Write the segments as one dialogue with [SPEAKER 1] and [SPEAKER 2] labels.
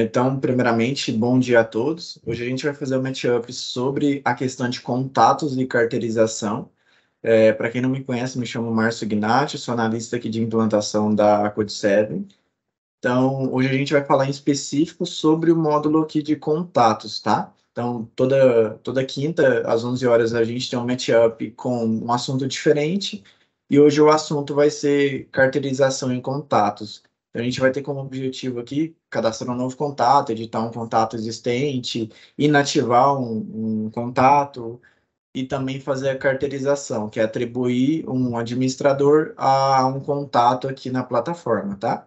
[SPEAKER 1] Então, primeiramente, bom dia a todos. Hoje a gente vai fazer um matchup sobre a questão de contatos e carteirização. Para quem não me conhece, me chamo Márcio Ignati, sou analista aqui de implantação da Code7. Então, hoje a gente vai falar em específico sobre o módulo aqui de contatos, tá? Então, toda quinta, às 11 horas, a gente tem um matchup com um assunto diferente, e hoje o assunto vai ser carteirização em contatos. Então, a gente vai ter como objetivo aqui cadastrar um novo contato, editar um contato existente, inativar um contato, e também fazer a carteirização, que é atribuir um administrador a um contato aqui na plataforma, tá?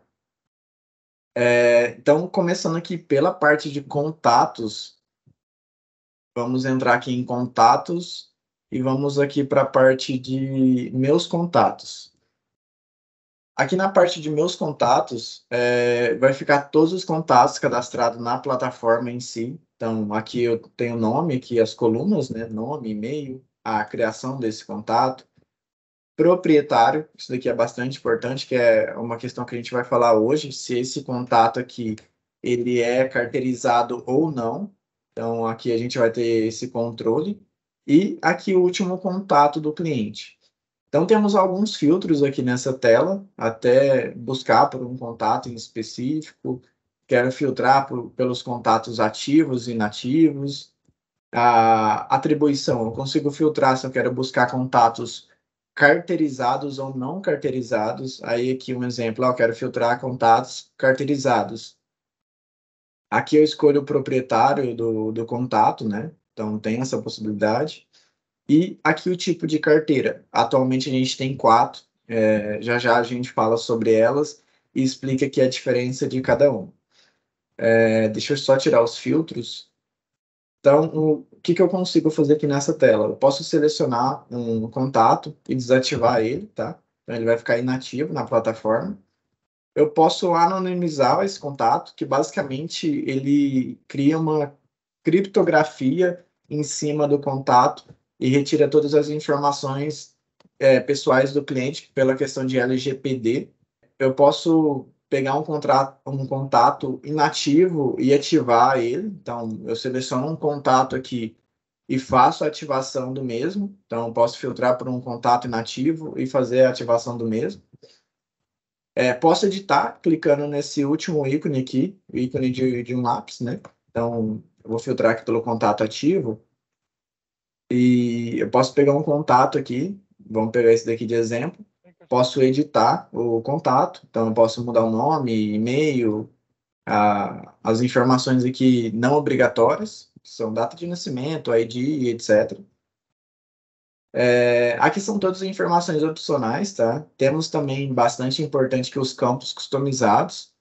[SPEAKER 1] Então, começando aqui pela parte de contatos, vamos entrar aqui em contatos e vamos aqui para a parte de meus contatos. Aqui na parte de meus contatos, vai ficar todos os contatos cadastrados na plataforma em si. Então, aqui eu tenho o nome, aqui as colunas, né? Nome, e-mail, a criação desse contato. Proprietário, isso daqui é bastante importante, que é uma questão que a gente vai falar hoje, se esse contato aqui ele é carteirizado ou não. Então, aqui a gente vai ter esse controle. E aqui o último contato do cliente. Então, temos alguns filtros aqui nessa tela, até buscar por um contato em específico. Quero filtrar pelos contatos ativos e inativos. A atribuição, eu consigo filtrar se eu quero buscar contatos carteirizados ou não carteirizados. Aí aqui um exemplo, eu quero filtrar contatos carteirizados. Aqui eu escolho o proprietário do contato, né? Então tem essa possibilidade. E aqui o tipo de carteira. Atualmente a gente tem quatro. Já já a gente fala sobre elas e explica aqui a diferença de cada um. Deixa eu só tirar os filtros. Então, o que eu consigo fazer aqui nessa tela? Eu posso selecionar um contato e desativar ele, tá? Então, ele vai ficar inativo na plataforma. Eu posso anonimizar esse contato, que basicamente ele cria uma criptografia em cima do contato e retira todas as informações pessoais do cliente pela questão de LGPD. Eu posso pegar um contato inativo e ativar ele. Então, eu seleciono um contato aqui e faço a ativação do mesmo. Então, eu posso filtrar por um contato inativo e fazer a ativação do mesmo. Posso editar clicando nesse último ícone aqui, o ícone de um lápis, né? Então, eu vou filtrar aqui pelo contato ativo e eu posso pegar um contato aqui, vamos pegar esse daqui de exemplo, posso editar o contato, então eu posso mudar o nome, e-mail, as informações aqui não obrigatórias, que são data de nascimento, ID, etc. Aqui são todas as informações opcionais, tá? Temos também bastante importante que os campos customizados,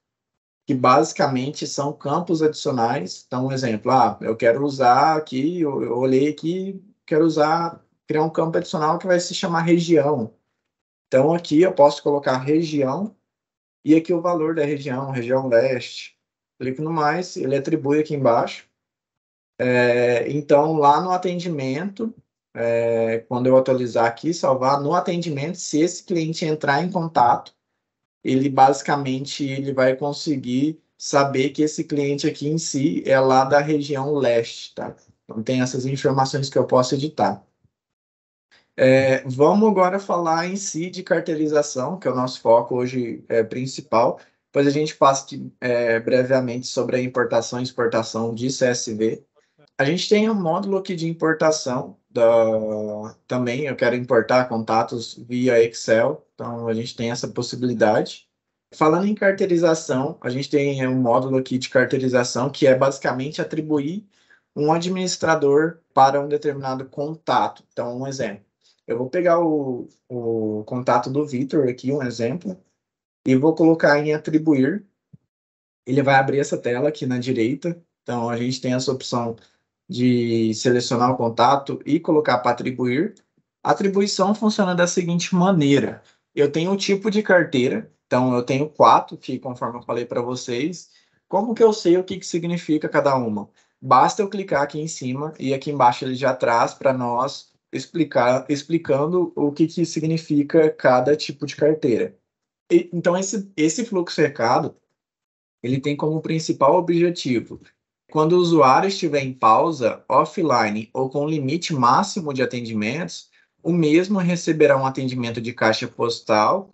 [SPEAKER 1] que basicamente são campos adicionais. Então, um exemplo, eu quero usar aqui, eu olhei aqui, quero criar um campo adicional que vai se chamar região. Então, aqui eu posso colocar região e aqui o valor da região, região leste. Clico no mais, ele atribui aqui embaixo. Então, lá no atendimento, quando eu atualizar aqui, salvar no atendimento, se esse cliente entrar em contato, ele basicamente ele vai conseguir saber que esse cliente aqui em si é lá da região leste, tá? Então tem essas informações que eu posso editar. Vamos agora falar em si de carteirização, que é o nosso foco hoje principal. Depois a gente passa brevemente sobre a importação e exportação de CSV. A gente tem um módulo aqui de importação também. Eu quero importar contatos via Excel, então a gente tem essa possibilidade. Falando em carteirização, a gente tem um módulo aqui de carteirização que é basicamente atribuir um administrador para um determinado contato. Então, um exemplo. Eu vou pegar o contato do Vitor aqui, um exemplo, e vou colocar em atribuir. Ele vai abrir essa tela aqui na direita. Então, a gente tem essa opção de selecionar o contato e colocar para atribuir. A atribuição funciona da seguinte maneira: eu tenho um tipo de carteira, então eu tenho quatro, que conforme eu falei para vocês. Como que eu sei o que significa cada uma? Basta eu clicar aqui em cima e aqui embaixo ele já traz para nós explicando o que significa cada tipo de carteira. Então, esse fluxo recado ele tem como principal objetivo, quando o usuário estiver em pausa, offline ou com limite máximo de atendimentos, o mesmo receberá um atendimento de caixa postal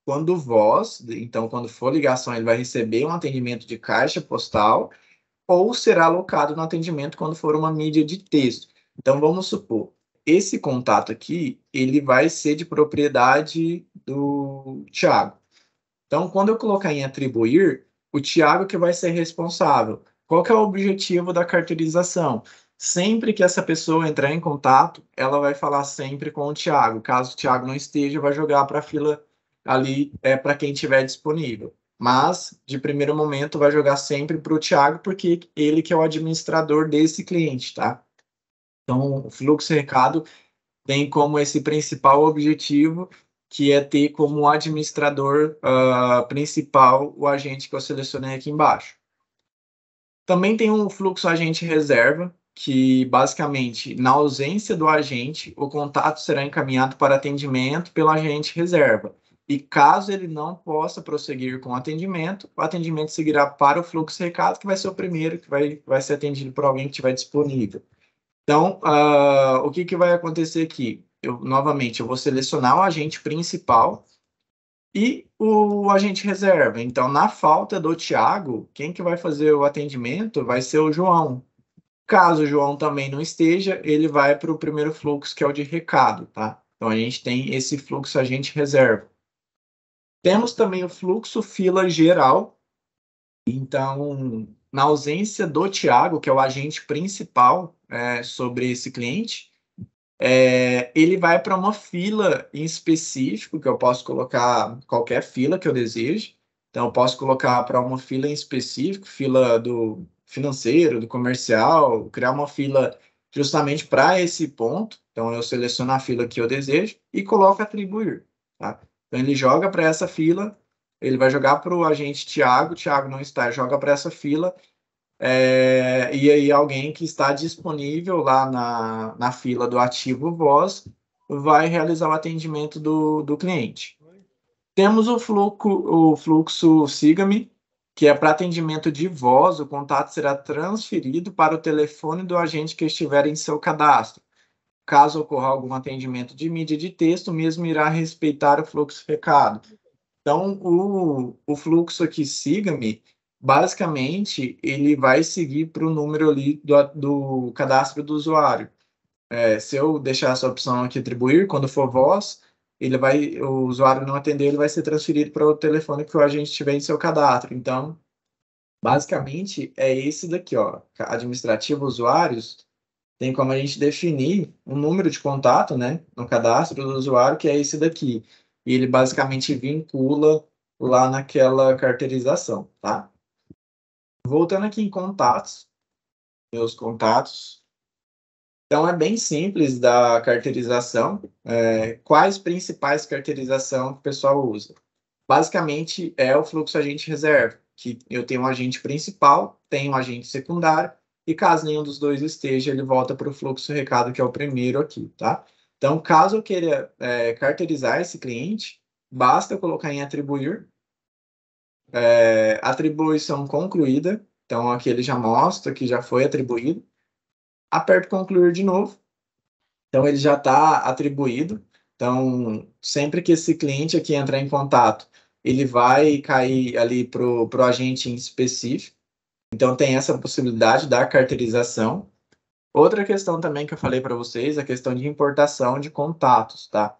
[SPEAKER 1] quando voz, então quando for ligação, ele vai receber um atendimento de caixa postal ou será alocado no atendimento quando for uma mídia de texto. Então vamos supor, esse contato aqui, ele vai ser de propriedade do Thiago. Então, quando eu colocar em atribuir, o Tiago que vai ser responsável. Qual que é o objetivo da carteirização? Sempre que essa pessoa entrar em contato, ela vai falar sempre com o Tiago. Caso o Tiago não esteja, vai jogar para a fila ali, para quem tiver disponível. Mas, de primeiro momento, vai jogar sempre para o Tiago, porque ele que é o administrador desse cliente, tá? Então, o fluxo recado tem como esse principal objetivo, que é ter como administrador principal o agente que eu selecionei aqui embaixo. Também tem um fluxo agente reserva, que basicamente, na ausência do agente, o contato será encaminhado para atendimento pelo agente reserva. E caso ele não possa prosseguir com o atendimento seguirá para o fluxo recado, que vai ser o primeiro que vai ser atendido por alguém que estiver disponível. Então, o que vai acontecer aqui? Novamente, eu vou selecionar o agente principal e o agente reserva. Então, na falta do Thiago, quem que vai fazer o atendimento vai ser o João. Caso o João também não esteja, ele vai para o primeiro fluxo, que é o de recado, tá? Então, a gente tem esse fluxo agente reserva. Temos também o fluxo fila geral. Então, na ausência do Thiago, que é o agente principal sobre esse cliente, ele vai para uma fila em específico, que eu posso colocar qualquer fila que eu deseje. Então, eu posso colocar para uma fila em específico, fila do financeiro, do comercial, criar uma fila justamente para esse ponto. Então, eu seleciono a fila que eu desejo e coloco atribuir. Tá? Então, ele joga para essa fila, ele vai jogar para o agente Thiago não está, joga para essa fila, e aí alguém que está disponível lá na fila do ativo voz vai realizar o atendimento do cliente. Temos o fluxo Siga-me, que é para atendimento de voz, o contato será transferido para o telefone do agente que estiver em seu cadastro. Caso ocorra algum atendimento de mídia de texto, o mesmo irá respeitar o fluxo recado. Então, o fluxo aqui, Siga-me, basicamente, ele vai seguir para o número ali do cadastro do usuário. Se eu deixar essa opção aqui, atribuir, quando for voz, o usuário não atender, ele vai ser transferido para o telefone que o agente tiver em seu cadastro. Então, basicamente, é esse daqui, ó, administrativo usuários, tem como a gente definir um número de contato, né, no cadastro do usuário, que é esse daqui. E ele basicamente vincula lá naquela carteirização, tá? Voltando aqui em contatos, meus contatos. Então, é bem simples da carteirização. Quais principais carteirização que o pessoal usa? Basicamente, é o fluxo agente reserva, que eu tenho um agente principal, tenho um agente secundário, e caso nenhum dos dois esteja, ele volta para o fluxo recado, que é o primeiro aqui, tá? Então, caso eu queira carteirizar esse cliente, basta eu colocar em atribuir, atribuição concluída, então aqui ele já mostra que já foi atribuído, aperto concluir de novo, então ele já está atribuído, então sempre que esse cliente aqui entrar em contato, ele vai cair ali para o agente em específico. Então, tem essa possibilidade da carteirização. Outra questão também que eu falei para vocês, a questão de importação de contatos, tá?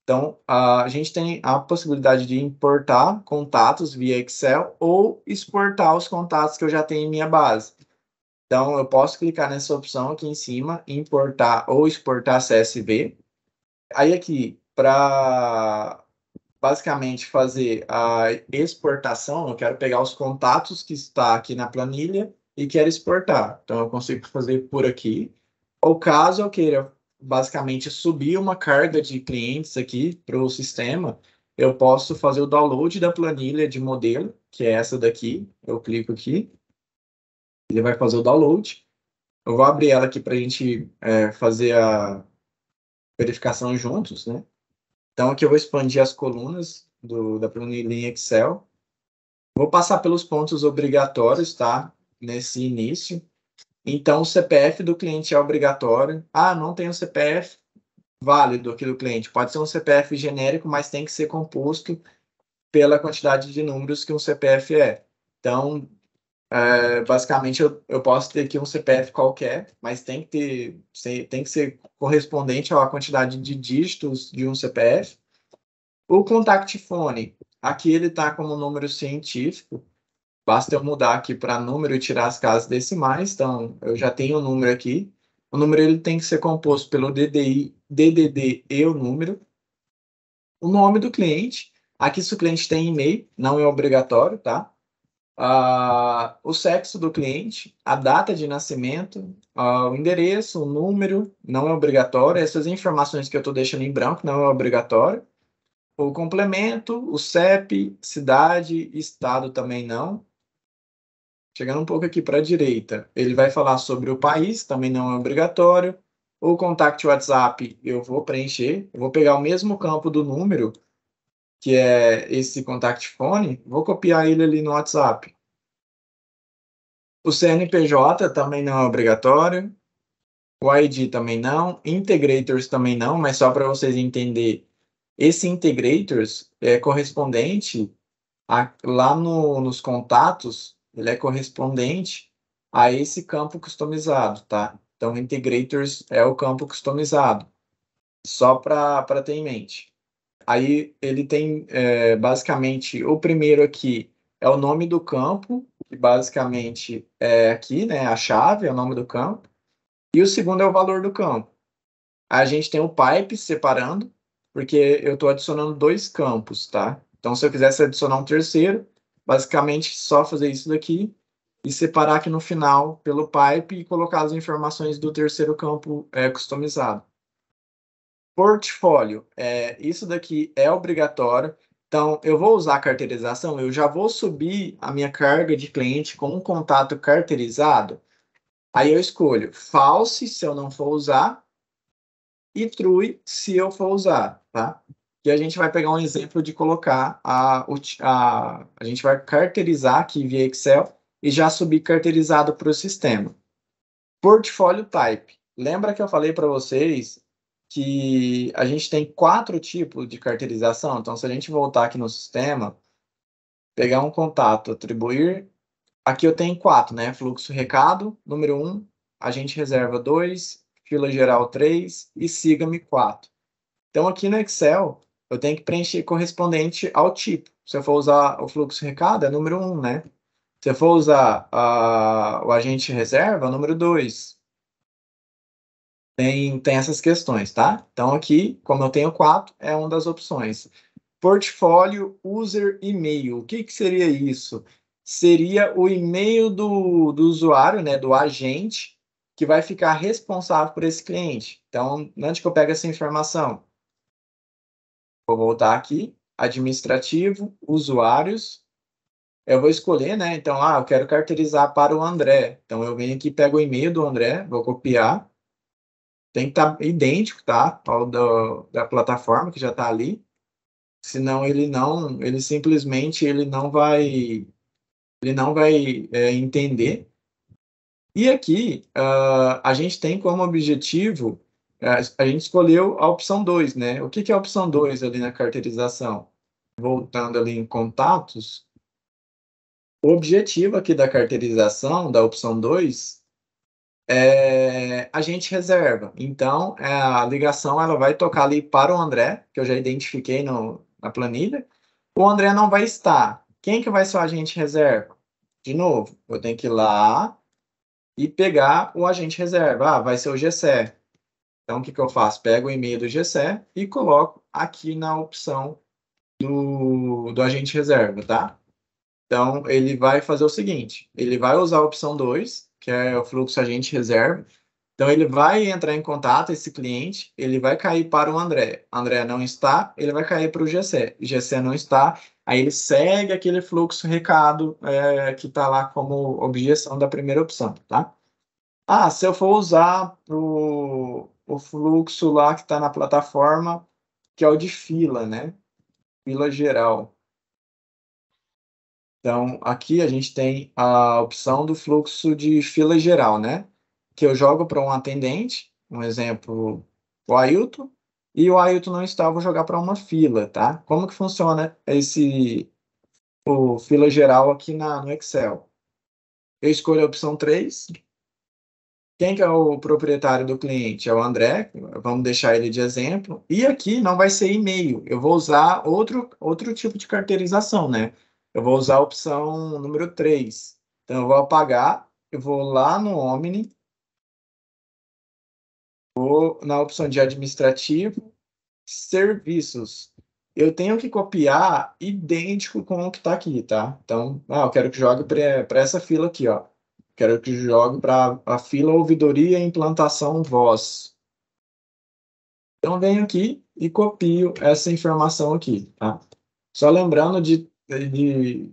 [SPEAKER 1] Então, a gente tem a possibilidade de importar contatos via Excel ou exportar os contatos que eu já tenho em minha base. Então, eu posso clicar nessa opção aqui em cima, importar ou exportar CSV. Aí aqui, para basicamente fazer a exportação, eu quero pegar os contatos que está aqui na planilha e quero exportar. Então, eu consigo fazer por aqui. Ou caso eu queira, basicamente, subir uma carga de clientes aqui para o sistema, eu posso fazer o download da planilha de modelo, que é essa daqui. Eu clico aqui, ele vai fazer o download. Eu vou abrir ela aqui para a gente fazer a verificação juntos, né? Então, aqui eu vou expandir as colunas da planilha em Excel. Vou passar pelos pontos obrigatórios, tá? Nesse início. Então, o CPF do cliente é obrigatório. Ah, não tem o CPF válido aqui do cliente. Pode ser um CPF genérico, mas tem que ser composto pela quantidade de números que um CPF é. Então, basicamente, eu posso ter aqui um CPF qualquer, mas tem que ser correspondente à quantidade de dígitos de um CPF. O contact phone, aqui ele está como número científico. Basta eu mudar aqui para número e tirar as casas decimais. Então, eu já tenho o número aqui. O número ele tem que ser composto pelo DDD e o número. O nome do cliente. Aqui, se o cliente tem e-mail, não é obrigatório, tá? O sexo do cliente, a data de nascimento, o endereço, o número, não é obrigatório. Essas informações que eu estou deixando em branco não é obrigatório. O complemento, o CEP, cidade, estado também não. Chegando um pouco aqui para a direita, ele vai falar sobre o país, também não é obrigatório. O contact WhatsApp eu vou preencher. Eu vou pegar o mesmo campo do número, que é esse contact phone, vou copiar ele ali no WhatsApp. O CNPJ também não é obrigatório. O ID também não. Integrators também não, mas só para vocês entenderem, esse integrators é correspondente lá nos contatos, ele é correspondente a esse campo customizado, tá? Então, integrators é o campo customizado, só para ter em mente. Aí ele tem, basicamente, o primeiro aqui é o nome do campo, que basicamente é aqui, né? A chave é o nome do campo. E o segundo é o valor do campo. A gente tem o pipe separando, porque eu estou adicionando dois campos, tá? Então, se eu quisesse adicionar um terceiro, basicamente só fazer isso daqui e separar aqui no final pelo pipe e colocar as informações do terceiro campo customizado. Portfólio, isso daqui é obrigatório. Então, eu vou usar a carteirização, eu já vou subir a minha carga de cliente com um contato carteirizado. Aí eu escolho false, se eu não for usar, e true, se eu for usar, tá? E a gente vai pegar um exemplo de colocar a gente vai carteirizar aqui via Excel e já subir carteirizado para o sistema. Portfólio type. Lembra que eu falei para vocês que a gente tem 4 tipos de carteirização? Então, se a gente voltar aqui no sistema, pegar um contato, atribuir, aqui eu tenho 4, né? Fluxo recado, número 1, agente reserva 2, fila geral 3 e siga-me 4. Então, aqui no Excel, eu tenho que preencher correspondente ao tipo. Se eu for usar o fluxo recado, é número 1, né? Se eu for usar o agente reserva, é número 2. Tem essas questões, tá? Então, aqui, como eu tenho 4, é uma das opções. Portfólio User E-mail. O que seria isso? Seria o e-mail do usuário, né, do agente, que vai ficar responsável por esse cliente. Então, onde que eu pego essa informação? Vou voltar aqui, administrativo, usuários. Eu vou escolher, né? Então, eu quero carteirizar para o André. Então, eu venho aqui, pego o e-mail do André, vou copiar. Tem que estar idêntico, tá? Ao da plataforma que já está ali. Senão ele simplesmente ele não vai entender. E aqui, a gente tem como objetivo, a gente escolheu a opção 2, né? O que é a opção 2 ali na carteirização? Voltando ali em contatos, o objetivo aqui da carteirização, da opção 2, é agente reserva. Então, a ligação ela vai tocar ali para o André, que eu já identifiquei na planilha. O André não vai estar. Quem que vai ser o agente reserva? De novo, eu tenho que ir lá e pegar o agente reserva. Vai ser o Gessé. Então, o que eu faço? Pego o e-mail do Gessé e coloco aqui na opção do agente reserva, tá? Então, ele vai fazer o seguinte, ele vai usar a opção 2, que é o fluxo agente reserva. Então, ele vai entrar em contato, esse cliente, ele vai cair para o André. André não está, ele vai cair para o GC. GC não está, aí ele segue aquele fluxo recado que está lá como objeção da primeira opção, tá? Se eu for usar o fluxo lá que está na plataforma, que é o de fila, né? Fila geral. Então, aqui a gente tem a opção do fluxo de fila geral, né? Que eu jogo para um atendente, um exemplo, o Ailton, e o Ailton não está, eu vou jogar para uma fila, tá? Como que funciona o fila geral aqui no Excel? Eu escolho a opção 3. Quem que é o proprietário do cliente? É o André, vamos deixar ele de exemplo. E aqui não vai ser e-mail, eu vou usar outro tipo de carteirização, né? Eu vou usar a opção número 3. Então, eu vou apagar, eu vou lá no Omni, vou na opção de administrativo, serviços. Eu tenho que copiar idêntico com o que está aqui, tá? Então, eu quero que jogue para essa fila aqui, ó. Quero que jogue para a fila ouvidoria e implantação voz. Então, venho aqui e copio essa informação aqui, tá? Só lembrando de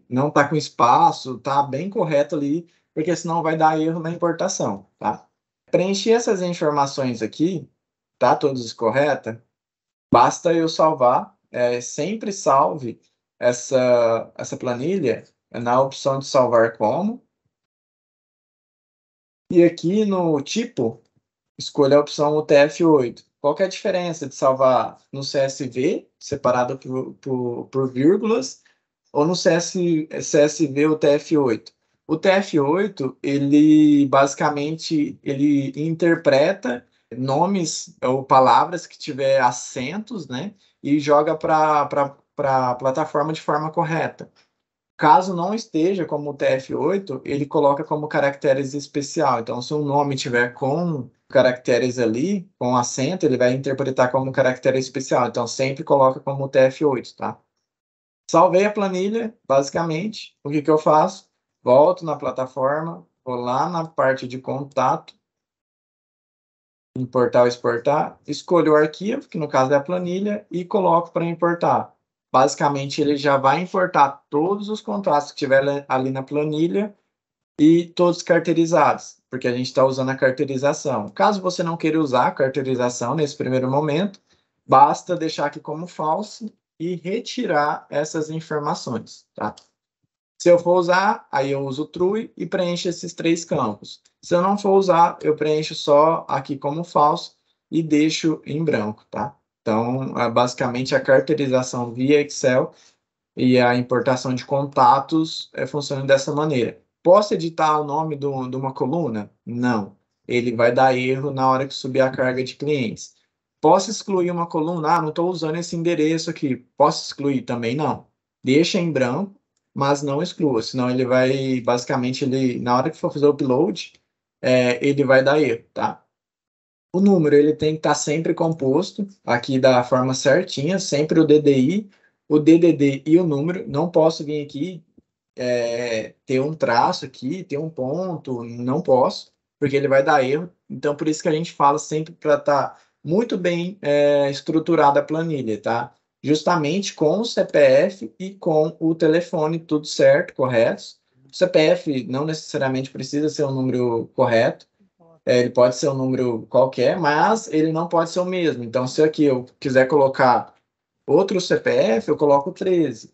[SPEAKER 1] não estar com espaço, tá bem correto ali, porque senão vai dar erro na importação, tá? Preencher essas informações aqui, tá todas corretas, basta eu salvar, sempre salve essa planilha na opção de salvar como, e aqui no tipo, escolha a opção UTF-8. Qual que é a diferença de salvar no CSV, separado por vírgulas, ou no CSV UTF-8? O TF-8, ele basicamente ele interpreta nomes ou palavras que tiver acentos, né? E joga para a plataforma de forma correta. Caso não esteja como o TF-8, ele coloca como caracteres especial. Então, se um nome tiver com caracteres ali, com acento, ele vai interpretar como caractere especial. Então, sempre coloca como TF-8, tá? Salvei a planilha, basicamente. O que que eu faço? Volto na plataforma, vou lá na parte de contato, importar ou exportar, escolho o arquivo, que no caso é a planilha, e coloco para importar. Basicamente, ele já vai importar todos os contratos que tiver ali na planilha e todos carteirizados, porque a gente está usando a carteirização. Caso você não queira usar a carteirização nesse primeiro momento, basta deixar aqui como falso e retirar essas informações, tá? Se eu for usar, aí eu uso true e preencho esses 3 campos. Se eu não for usar, eu preencho só aqui como falso e deixo em branco, tá? Então, basicamente, a carteirização via Excel e a importação de contatos funciona dessa maneira. Posso editar o nome de uma coluna? Não. Ele vai dar erro na hora que subir a carga de clientes. Posso excluir uma coluna? Não estou usando esse endereço aqui. Posso excluir? Também não. Deixa em branco, mas não exclua, senão ele vai, basicamente, na hora que for fazer o upload, ele vai dar erro, tá? O número ele tem que estar sempre composto, aqui da forma certinha, sempre o DDI, o DDD e o número. Não posso vir aqui ter um traço aqui, ter um ponto, não posso, porque ele vai dar erro. Então, por isso que a gente fala sempre para estar muito bem estruturada a planilha, tá? Justamente com o CPF e com o telefone, tudo certo, correto. O CPF não necessariamente precisa ser um número correto, ele pode ser um número qualquer, mas ele não pode ser o mesmo. Então, se aqui eu quiser colocar outro CPF, eu coloco 13.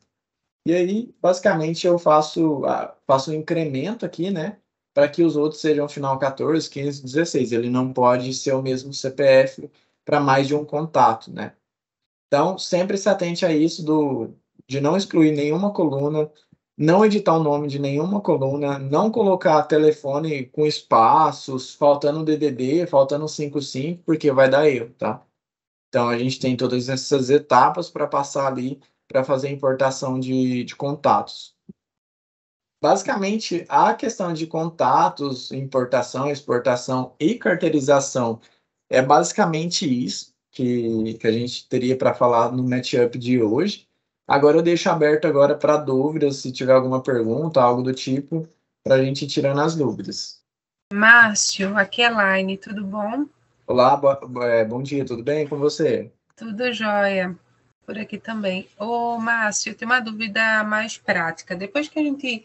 [SPEAKER 1] E aí, basicamente, eu faço um incremento aqui, né? Para que os outros sejam final 14, 15, 16. Ele não pode ser o mesmo CPF para mais de um contato, né? Então, sempre se atente a isso de não excluir nenhuma coluna, não editar o nome de nenhuma coluna, não colocar telefone com espaços, faltando DDD, faltando 55, porque vai dar erro, tá? Então, a gente tem todas essas etapas para passar ali para fazer a importação de contatos. Basicamente, a questão de contatos, importação, exportação e carteirização é basicamente isso que a gente teria para falar no matchup de hoje. Agora eu deixo aberto agora para dúvidas, se tiver alguma pergunta, algo do tipo, para a gente ir tirando as dúvidas.
[SPEAKER 2] Márcio, aqui é a Laine, tudo bom?
[SPEAKER 1] Olá, bom dia, tudo bem com você?
[SPEAKER 2] Tudo jóia, por aqui também. Ô, Márcio, eu tenho uma dúvida mais prática. Depois que a gente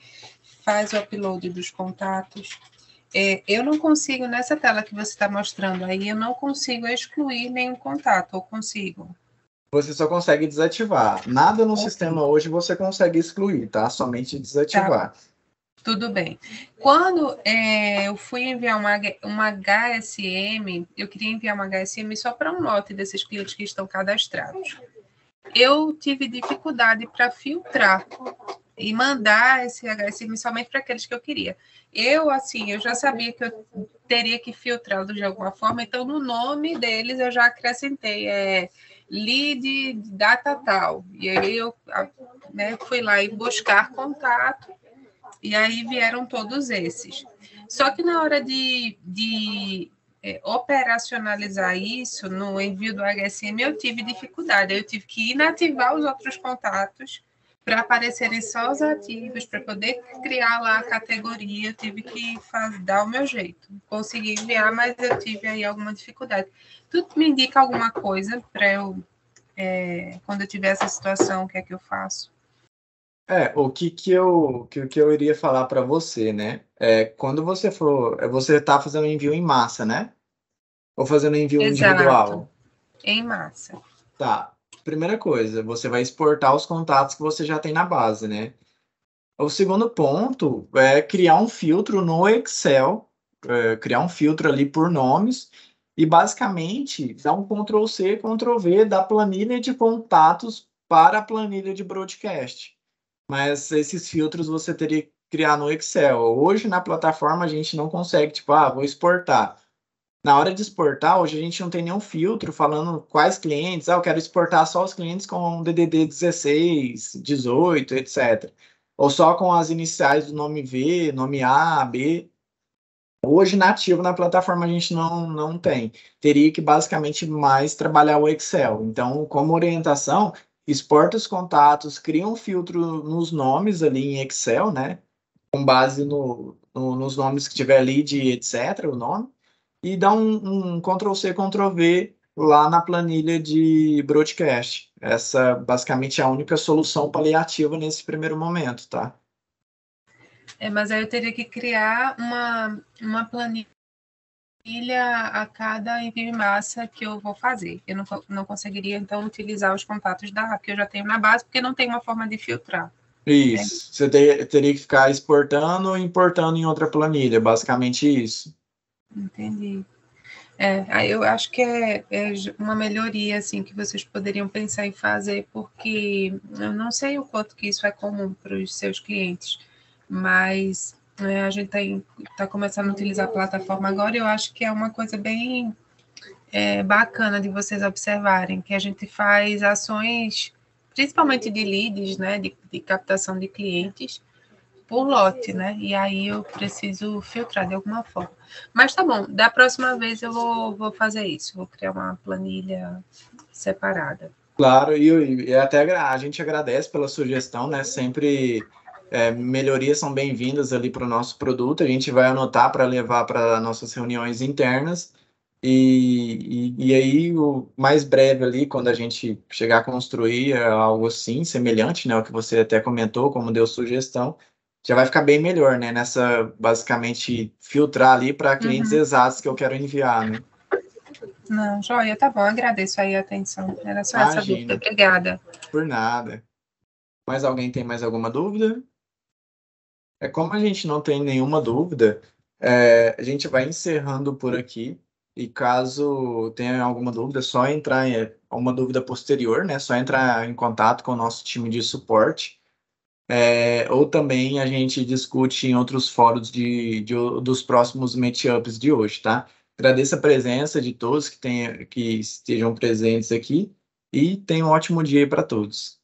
[SPEAKER 2] faz o upload dos contatos, eu não consigo, nessa tela que você está mostrando aí, eu não consigo excluir nenhum contato, ou consigo?
[SPEAKER 1] Você só consegue desativar. Nada no sistema hoje você consegue excluir, tá? Somente desativar.
[SPEAKER 2] Tá. Tudo bem. Quando eu fui enviar uma HSM, eu queria enviar uma HSM só para um lote desses clientes que estão cadastrados. Eu tive dificuldade para filtrar e mandar esse HSM somente para aqueles que eu queria. Eu já sabia que eu teria que filtrá-los de alguma forma, então no nome deles eu já acrescentei lead data tal. E aí eu fui lá e buscar contato, e aí vieram todos esses. Só que na hora de operacionalizar isso no envio do HSM, eu tive dificuldade. Eu tive que inativar os outros contatos para aparecerem só os ativos, para poder criar lá a categoria. Eu tive que dar o meu jeito. Consegui enviar, mas eu tive aí alguma dificuldade. Tu me indica alguma coisa para eu, quando eu tiver essa situação, o que é que eu faço?
[SPEAKER 1] O que eu iria falar para você, né? Quando você está fazendo envio em massa, né? Ou fazendo envio individual?
[SPEAKER 2] Em massa.
[SPEAKER 1] Tá. Primeira coisa, você vai exportar os contatos que você já tem na base, né? O segundo ponto é criar um filtro no Excel, criar um filtro ali por nomes e basicamente dar um Ctrl+C, Ctrl+V da planilha de contatos para a planilha de broadcast. Mas esses filtros você teria que criar no Excel. Hoje, na plataforma, a gente não consegue, vou exportar. Na hora de exportar, hoje a gente não tem nenhum filtro falando quais clientes. Eu quero exportar só os clientes com DDD 16, 18, etc. Ou só com as iniciais do nome V, nome A, B. Hoje, nativo na plataforma, a gente não tem. Teria que, basicamente, mais trabalhar o Excel. Então, como orientação, exporta os contatos, cria um filtro nos nomes ali em Excel, né? Com base nos nomes que tiver ali de etc., o nome, e dá um Ctrl+C, Ctrl+V lá na planilha de broadcast. Essa, basicamente, é a única solução paliativa nesse primeiro momento, tá?
[SPEAKER 2] Mas aí eu teria que criar uma planilha a cada envio em massa que eu vou fazer. Eu não conseguiria, então, utilizar os contatos que eu já tenho na base, porque não tem uma forma de filtrar.
[SPEAKER 1] Isso. Você teria que ficar exportando e importando em outra planilha, basicamente isso.
[SPEAKER 2] Entendi. Aí eu acho que é uma melhoria assim que vocês poderiam pensar em fazer, porque eu não sei o quanto que isso é comum para os seus clientes, mas a gente está começando a utilizar a plataforma agora, e eu acho que é uma coisa bem bacana de vocês observarem, que a gente faz ações, principalmente de leads, né, de captação de clientes, por lote, né? E aí eu preciso filtrar de alguma forma. Mas tá bom, da próxima vez eu vou fazer isso, vou criar uma planilha separada.
[SPEAKER 1] Claro, e até a gente agradece pela sugestão, né? Sempre melhorias são bem-vindas ali para o nosso produto. A gente vai anotar para levar para nossas reuniões internas. E aí, o mais breve ali, quando a gente chegar a construir algo assim, semelhante, né? O que você até comentou, como deu sugestão, já vai ficar bem melhor, né? Nessa, basicamente, filtrar ali para clientes exatos que eu quero enviar, né?
[SPEAKER 2] Não, joia, tá bom, agradeço aí a atenção. Era só essa dúvida. Obrigada.
[SPEAKER 1] Por nada. Mais alguém tem mais alguma dúvida? Como a gente não tem nenhuma dúvida, a gente vai encerrando por aqui. E caso tenha alguma dúvida, é só entrar em alguma dúvida posterior, né? Só entrar em contato com o nosso time de suporte. Ou também a gente discute em outros fóruns dos próximos meetups de hoje, tá? Agradeço a presença de todos que estejam presentes aqui e tenham um ótimo dia para todos.